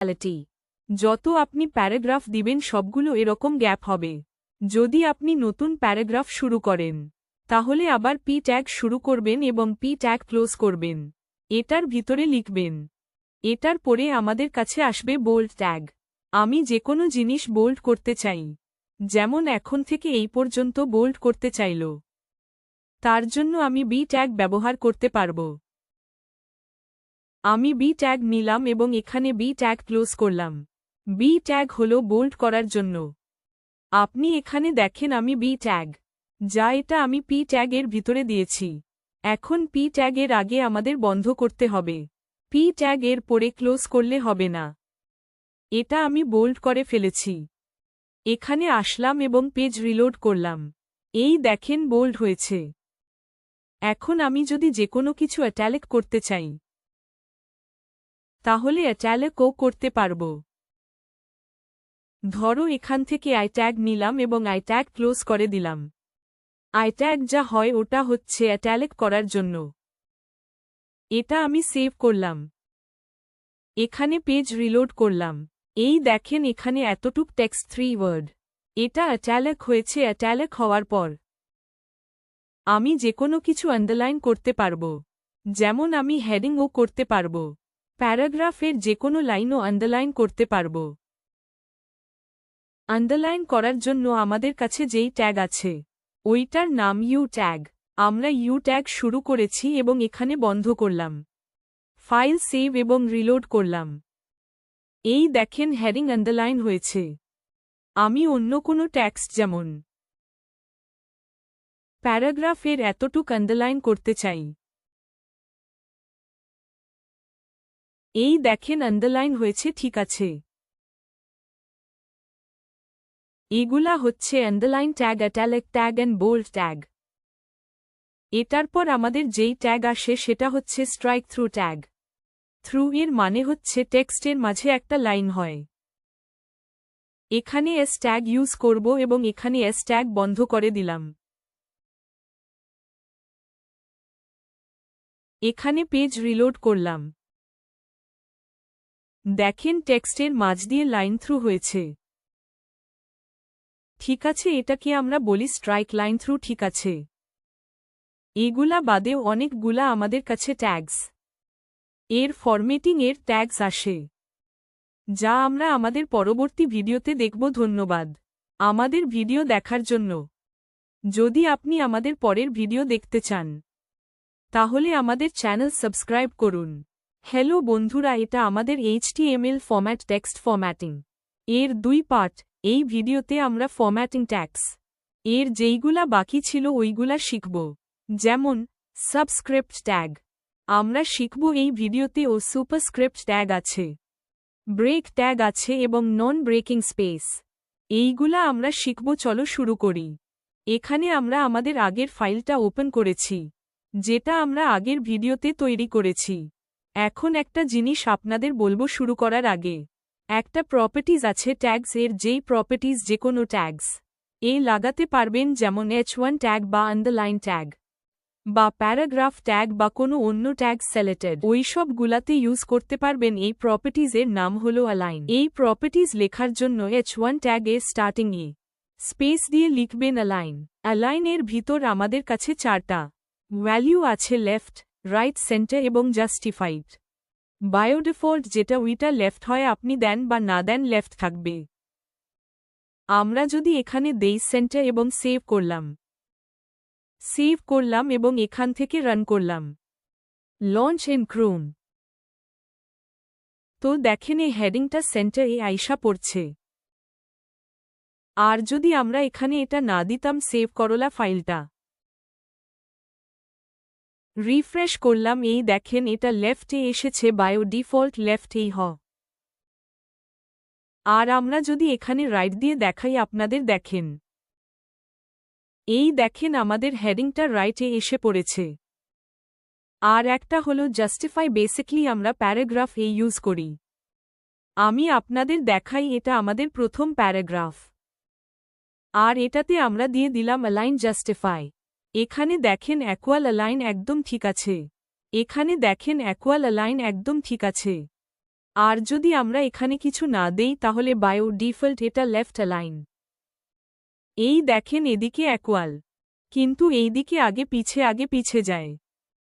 Reality. যত আপনি paragraph দিবেন সবগুলো এরকম গ্যাপ হবে। যদি আপনি নতুন প্যারাগ্রাফ শুরু করেন তাহলে আবার পি ট্যাগ শুরু করবেন এবং পি ট্যাগ ক্লোজ করবেন। এটার ভিতরে লিখবেন। এটার পরে আমাদের কাছে আসবে বোল্ড ট্যাগ। আমি যে কোনো জিনিস বোল্ড করতে চাই, যেমন এখন থেকে এই পর্যন্ত বোল্ড করতে চাইল, তার জন্য আমি বি ট্যাগ ব্যবহার করতে পারব। আমি বি ট্যাগ নিলাম এবং এখানে বি ট্যাগ ক্লোজ করলাম। বি ট্যাগ হল বোল্ড করার জন্য। আপনি এখানে দেখেন আমি বি ট্যাগ, যা এটা আমি পি ট্যাগের ভিতরে দিয়েছি। এখন পি ট্যাগের আগে আমাদের বন্ধ করতে হবে। পি ট্যাগ এর পরে ক্লোজ করলে হবে না। এটা আমি বোল্ড করে ফেলেছি। এখানে আসলাম এবং পেজ রিলোড করলাম। এই দেখেন বোল্ড হয়েছে। এখন আমি যদি যে কোনো কিছু ইটালিক করতে চাই তাহলে ইটালিকও করতে পারব। ধরো এখান থেকে আই ট্যাগ নিলাম এবং আই ট্যাগ ক্লোজ করে দিলাম। আই ট্যাগ যা হয় ওটা হচ্ছে ইটালিক করার জন্য। এটা আমি সেভ করলাম। এখানে পেজ রিলোড করলাম। এই দেখেন এখানে এতটুক টেক্সট 3 ওয়ার্ড। এটা ইটালিক হয়েছে। ইটালিক হওয়ার পর আমি যে কোনো কিছু আন্ডারলাইন করতে পারব, যেমন আমি হেডিংও করতে পারব। প্যারাগ্রাফের যে কোনো লাইনও আন্ডারলাইন করতে পারব। আন্ডারলাইন করার জন্য আমাদের কাছে যেই ট্যাগ আছে ওইটার নাম ইউ ট্যাগ। আমরা ইউ ট্যাগ শুরু করেছি এবং এখানে বন্ধ করলাম। ফাইল সেভ এবং রিলোড করলাম। এই দেখেন হেডিং আন্ডারলাইন হয়েছে। আমি অন্য কোনো টেক্সট যেমন প্যারাগ্রাফের এতটুক আন্ডারলাইন করতে চাই। এই দেখেন আন্ডারলাইন হয়েছে, ঠিক আছে। এগুলা হচ্ছে underline tag, italic tag and bold tag. এটার পর আমাদের যেই ট্যাগ আসে সেটা হচ্ছে স্ট্রাইক থ্রু ট্যাগ। থ্রু এর মানে হচ্ছে টেক্সটের মাঝে একটা লাইন হয়। এখানে এস ট্যাগ ইউজ করব এবং এখানে এস ট্যাগ বন্ধ করে দিলাম। এখানে পেজ রিলোড করলাম। দেখেন টেক্সটের মাঝ দিয়ে লাইন থ্রু হয়েছে। ঠিক আছে, এটাকে আমরা বলি স্ট্রাইক লাইন থ্রু, ঠিক আছে। এগুলা বাদেও অনেকগুলা আমাদের কাছে ট্যাগস এর ফরম্যাটিং এর ট্যাগস আসে, যা আমরা আমাদের পরবর্তী ভিডিওতে দেখব। ধন্যবাদ আমাদের ভিডিও দেখার জন্য। যদি আপনি আমাদের পরের ভিডিও দেখতে চান তাহলে আমাদের চ্যানেল সাবস্ক্রাইব করুন। হ্যালো বন্ধুরা, এটা আমাদের HTML ফরম্যাট টেক্সট ফরম্যাটিং এর 2 পার্ট। এই ভিডিওতে আমরা ফরম্যাটিং ট্যাগস এর যেইগুলা বাকি ছিল ওইগুলা শিখব, যেমন সাবস্ক্রিপ্ট ট্যাগ আমরা শিখব এই ভিডিওতে, ও সুপারস্ক্রিপ্ট ট্যাগ আছে, ব্রেক ট্যাগ আছে এবং নন ব্রেকিং স্পেস। এইগুলা আমরা শিখব। চলো শুরু করি। এখানে আমরা আমাদের আগের ফাইলটা ওপেন করেছি, যেটা আমরা আগের ভিডিওতে তৈরি করেছি। এখন একটা জিনিস আপনাদের বলবো শুরু করার আগে। একটা প্রপার্টিজ আছে ট্যাগস এর, যেই প্রপার্টিজ যে কোনো ট্যাগস লাগাতে পারবেন, যেমন H1 ট্যাগ বা আন্ডারলাইন ট্যাগ বা প্যারাগ্রাফ ট্যাগ বা কোনো অন্য ট্যাগ সিলেক্টেড, ওইসব গুলাতে ইউজ করতে পারবেন। এই প্রপার্টিজ এর নাম হলো অ্যালাইন। এই প্রপার্টিজ লেখার জন্য H1 ট্যাগ এর স্টার্টিং স্পেস দিয়ে লিখবেন অ্যালাইন। অ্যালাইন এর ভিতর আমাদের কাছে 4টা ভ্যালু আছে, লেফট, রাইট, সেন্টার এবং জাস্টিফাইড। বায়োডিফল্ট যেটা ওইটা লেফট হয়, আপনি দেন বা না দেন লেফট থাকবে। আমরা যদি এখানে দেই সেন্টার এবং সেভ করলাম এবং এখান থেকে রান করলাম, লঞ্চ ইন ক্রোম, তো দেখেন এই হেডিংটা সেন্টার আইসা পড়ছে। আর যদি আমরা এখানে এটা না দিতাম, সেভ করলা ফাইলটা, রিফ্রেশ করলাম, এই দেখেন এটা লেফটে এসেছে, বায়ো ডিফল্ট লেফটেই আর আমরা যদি এখানে রাইট দিয়ে দেখাই আপনাদের, দেখেন এই দেখেন আমাদের হেডিংটা রাইটে এসে পড়েছে। আর একটা হলো জাস্টিফাই। বেসিক্যালি আমরা প্যারাগ্রাফ ইউজ করি। আমি আপনাদের দেখাই, এটা আমাদের প্রথম প্যারাগ্রাফ আর এটাতে আমরা দিয়ে দিলাম অ্যালাইন জাস্টিফাই। এখানে দেখেন ইকুয়াল অ্যালাইন একদম ঠিক আছে। এখানে দেখেন ইকুয়াল অ্যালাইন একদম ঠিক আছে। আর যদি আমরা এখানে কিছু না দেই তাহলে বায়ো ডিফল্ট এটা লেফট অ্যালাইন। এই দেখেন এদিকে অ্যাকুয়াল, কিন্তু এইদিকে আগে পিছে যায়।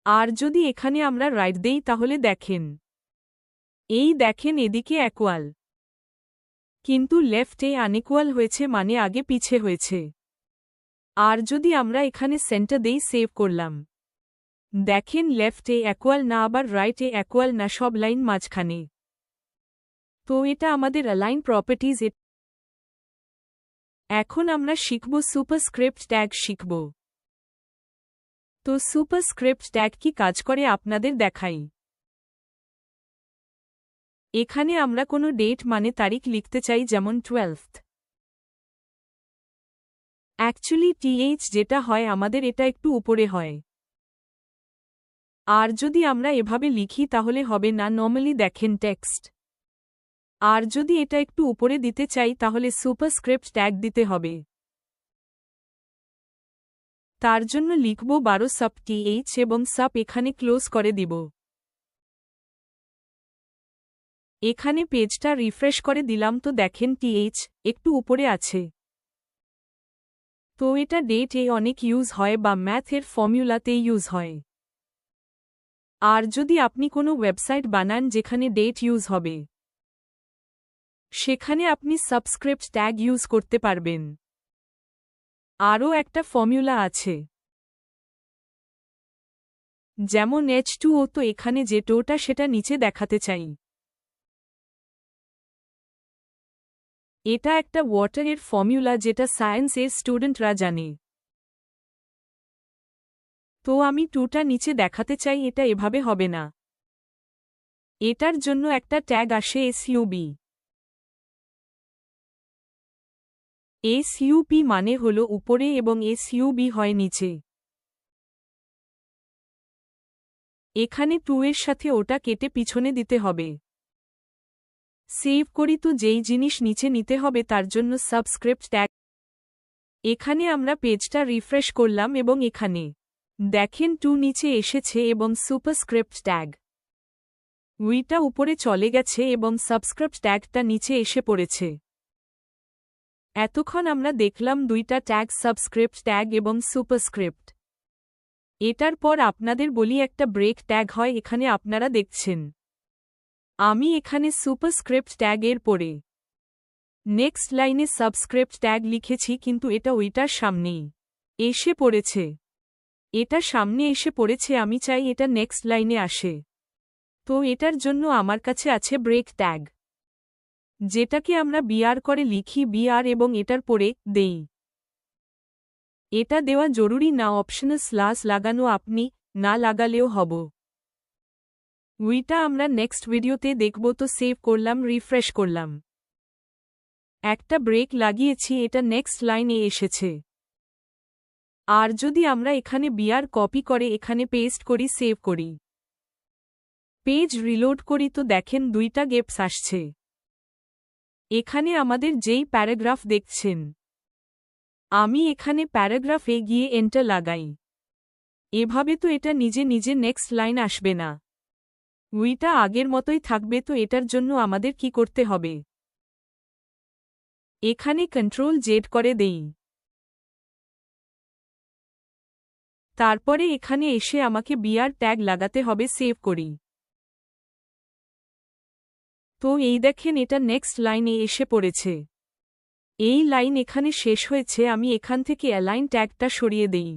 আর যদি এখানে আমরা রাইট দেই তাহলে দেখেন, এই দেখেন এদিকে অ্যাকুয়াল, কিন্তু লেফটে আনইকুয়াল হয়েছে, মানে আগে পিছে হয়েছে। আর যদি আমরা এখানে সেন্টার দেই, সেভ করলাম, দেখেন লেফটে অ্যাকুয়াল না, আবার রাইটে অ্যাকুয়াল না, সব লাইন মাঝখানে। তো এটা আমাদের অ্যালাইন প্রপার্টিজ। এখন আমরা শিখব সুপারস্ক্রিপ্ট ট্যাগ শিখব। তো সুপারস্ক্রিপ্ট ট্যাগ কি কাজ করে আপনাদের দেখাই। এখানে আমরা কোনো ডেট মানে তারিখ লিখতে চাই, যেমন 12th। অ্যাকচুয়ালি টিএইচ যেটা হয় আমাদের এটা একটু উপরে হয়। আর যদি আমরা এভাবে লিখি তাহলে হবে না, নর্মালি দেখেন টেক্সট। আর যদি এটা একটু উপরে দিতে চাই তাহলে সুপারস্ক্রিপ্ট ট্যাগ দিতে হবে। তার জন্য লিখব 12 সাব টিএইচ এবং সাব এখানে ক্লোজ করে দিব। এখানে পেজটা রিফ্রেশ করে দিলাম, তো দেখেন টিএইচ একটু উপরে আছে। তো এটা ডেট এ অনেক ইউজ হয় বা ম্যাথের ফর্মুলাতে ইউজ হয়। আর যদি আপনি কোনো ওয়েবসাইট বানান যেখানে ডেট ইউজ হবে, সেখানে আপনি সাবস্ক্রিপ্ট ট্যাগ ইউজ করতে পারবেন। আরও একটা ফর্মুলা আছে, যেমন H2O, তো এখানে যে টোটা সেটা নিচে দেখাতে চাই। এটা একটা ওয়াটারের ফর্মুলা যেটা সায়েন্সের স্টুডেন্টরা জানে। তো আমি টুটা নিচে দেখাতে চাই, এটা এভাবে হবে না। এটার জন্য একটা ট্যাগ আসে এসইউবি। এসইউপি মানে হল উপরে এবং এসইউবি হয় নিচে। এখানে 2 এর সাথে ওটা কেটে পিছনে দিতে হবে। সেভ করি, তো যেই জিনিস নিচে নিতে হবে তার জন্য সাবস্ক্রিপ্ট ট্যাগ। এখানে আমরা পেজটা রিফ্রেশ করলাম এবং এখানে দেখেন 2 নিচে এসেছে এবং সুপারস্ক্রিপ্ট ট্যাগ উইটা উপরে চলে গেছে এবং সাবস্ক্রিপ্ট ট্যাগটা নিচে এসে পড়েছে। এতক্ষণ আমরা দেখলাম দুইটা ট্যাগ, সাবস্ক্রিপ্ট ট্যাগ এবং সুপারস্ক্রিপ্ট। এটার পর আপনাদের বলি একটা ব্রেক ট্যাগ হয়, এখানে আপনারা দেখছেন। আমি এখানে সুপারস্ক্রিপ্ট ট্যাগের পরে নেক্সট লাইনে সাবস্ক্রিপ্ট ট্যাগ লিখেছি, কিন্তু এটা ওইটার সামনেই এসে পড়েছে। এটা সামনে এসে পড়েছে, আমি চাই এটা নেক্সট লাইনে আসে। তো এটার জন্য আমার কাছে আছে ব্রেক ট্যাগ, যেটাকে আমরা বিআর করে লিখি, বিআর, এবং এটার পরে দেই। এটা দেওয়া জরুরি না, অপশনাল স্ল্যাশ লাগানো আপনি না লাগালেও হব। উইটা আমরা নেক্সট ভিডিওতে দেখব। তো সেভ করলাম, রিফ্রেশ করলাম, একটা ব্রেক লাগিয়েছি, এটা নেক্সট লাইনে এসেছে। আর যদি আমরা এখানে বিআর কপি করে এখানে পেস্ট করি, সেভ করি, পেজ রিলোড করি, তো দেখেন দুইটা গ্যাপস আসছে। এখানে আমাদের যেই প্যারাগ্রাফ দেখছেন, আমি এখানে প্যারাগ্রাফে গিয়ে এন্টার লাগাই। এভাবে তো এটা নিজে নিজে নেক্সট লাইন আসবে না, উইটা আগের মতোই থাকবে। তো এটার জন্য আমাদের কি করতে হবে, এখানে কন্ট্রোল জেড করে দেই, তারপরে এখানে এসে আমাকে বিআর ট্যাগ লাগাতে হবে, সেভ করি। তো এই দেখেন এটা নেক্সট লাইনে এসে পড়েছে। এই লাইন এখানে শেষ হয়েছে, আমি এখান থেকে অ্যালাইন ট্যাগটা সরিয়ে দেই।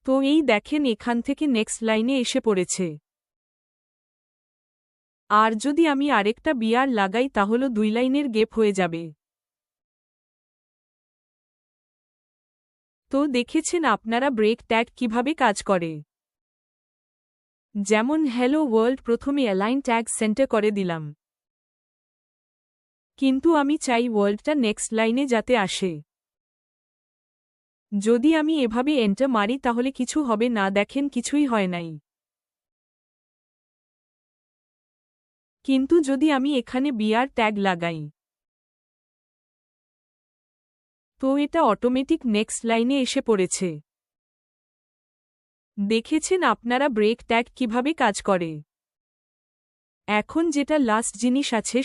তো এই দেখেন এখান থেকে নেক্সট লাইনে এসে পড়েছে। আর যদি আমি আরেকটা বিআর লাগাই তাহলে 2 লাইনের গ্যাপ হয়ে যাবে। তো দেখেছেন আপনারা ব্রেক ট্যাগ কিভাবে কাজ করে। যেমন হ্যালো ওয়ার্ল্ড, প্রথমে অ্যালাইন ট্যাগ সেন্টার করে দিলাম, কিন্তু আমি চাই ওয়ার্ল্ডটা নেক্সট লাইনে যাতে আসে। যদি আমি এভাবে এন্টার মারি তাহলে কিছু হবে না, দেখেন কিছুই হয় নাই। কিন্তু যদি আমি এখানে বিআর ট্যাগ লাগাই, তো এটা অটোমেটিক নেক্সট লাইনে এসে পড়েছে। দেখেছেন আপনারা ব্রেক ট্যাগ কিভাবে কাজ করে। এখন যেটা লাস্ট জিনিস আছে